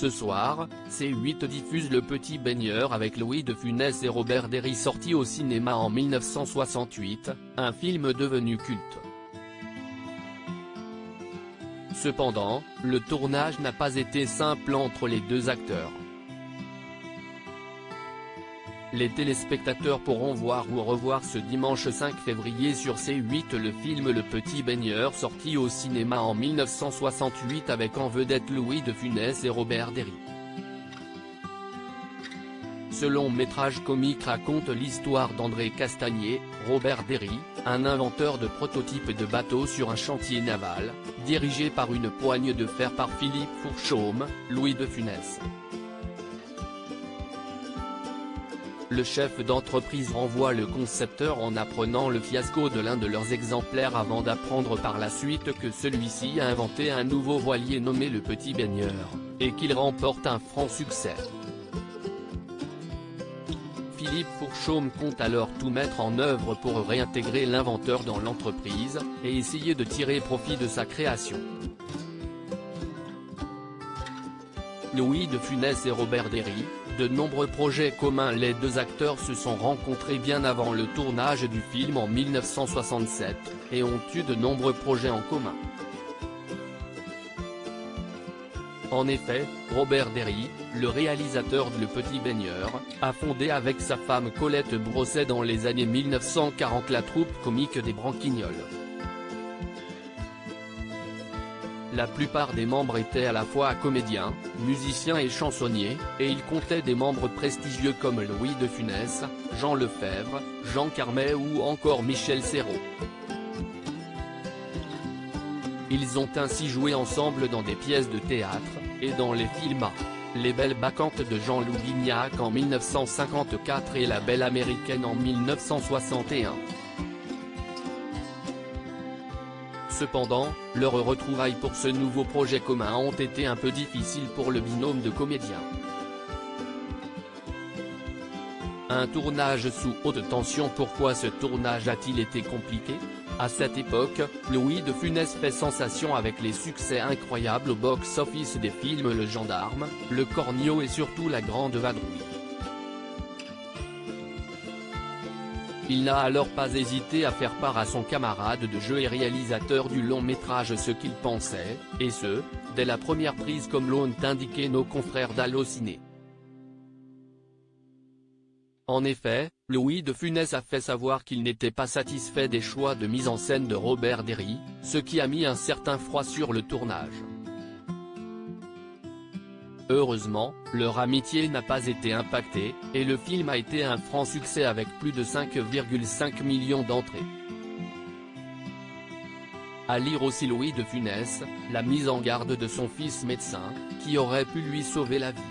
Ce soir, C8 diffuse Le Petit Baigneur avec Louis de Funès et Robert Derry, sorti au cinéma en 1968, un film devenu culte. Cependant, le tournage n'a pas été simple entre les deux acteurs. Les téléspectateurs pourront voir ou revoir ce dimanche 5 février sur C8 le film Le Petit Baigneur, sorti au cinéma en 1968 avec en vedette Louis de Funès et Robert Derry. Ce long métrage comique raconte l'histoire d'André Castagnier, Robert Derry, un inventeur de prototypes de bateaux sur un chantier naval, dirigé par une poigne de fer par Philippe Fourchaume, Louis de Funès. Le chef d'entreprise renvoie le concepteur en apprenant le fiasco de l'un de leurs exemplaires avant d'apprendre par la suite que celui-ci a inventé un nouveau voilier nommé Le Petit Baigneur, et qu'il remporte un franc succès. Philippe Fourchaume compte alors tout mettre en œuvre pour réintégrer l'inventeur dans l'entreprise, et essayer de tirer profit de sa création. Louis de Funès et Robert Derry, de nombreux projets communs. Les deux acteurs se sont rencontrés bien avant le tournage du film en 1967, et ont eu de nombreux projets en commun. En effet, Robert Derry, le réalisateur de Le Petit Baigneur, a fondé avec sa femme Colette Brosset dans les années 1940 la troupe comique des Branquignoles. La plupart des membres étaient à la fois comédiens, musiciens et chansonniers, et il comptait des membres prestigieux comme Louis de Funès, Jean Lefebvre, Jean Carmet ou encore Michel Serrault. Ils ont ainsi joué ensemble dans des pièces de théâtre, et dans les films Les Belles Bacchantes de Jean-Loup Gignac en 1954 et La Belle Américaine en 1961. Cependant, leurs retrouvailles pour ce nouveau projet commun ont été un peu difficiles pour le binôme de comédiens. Un tournage sous haute tension. Pourquoi ce tournage a-t-il été compliqué? À cette époque, Louis de Funès fait sensation avec les succès incroyables au box-office des films Le Gendarme, Le Cornio et surtout La Grande Vadrouille. Il n'a alors pas hésité à faire part à son camarade de jeu et réalisateur du long métrage ce qu'il pensait, et ce, dès la première prise comme l'ont indiqué nos confrères d'Allociné. En effet, Louis de Funès a fait savoir qu'il n'était pas satisfait des choix de mise en scène de Robert Derry, ce qui a mis un certain froid sur le tournage. Heureusement, leur amitié n'a pas été impactée, et le film a été un franc succès avec plus de 5,5 millions d'entrées. À lire aussi Louis de Funès, la mise en garde de son fils médecin, qui aurait pu lui sauver la vie.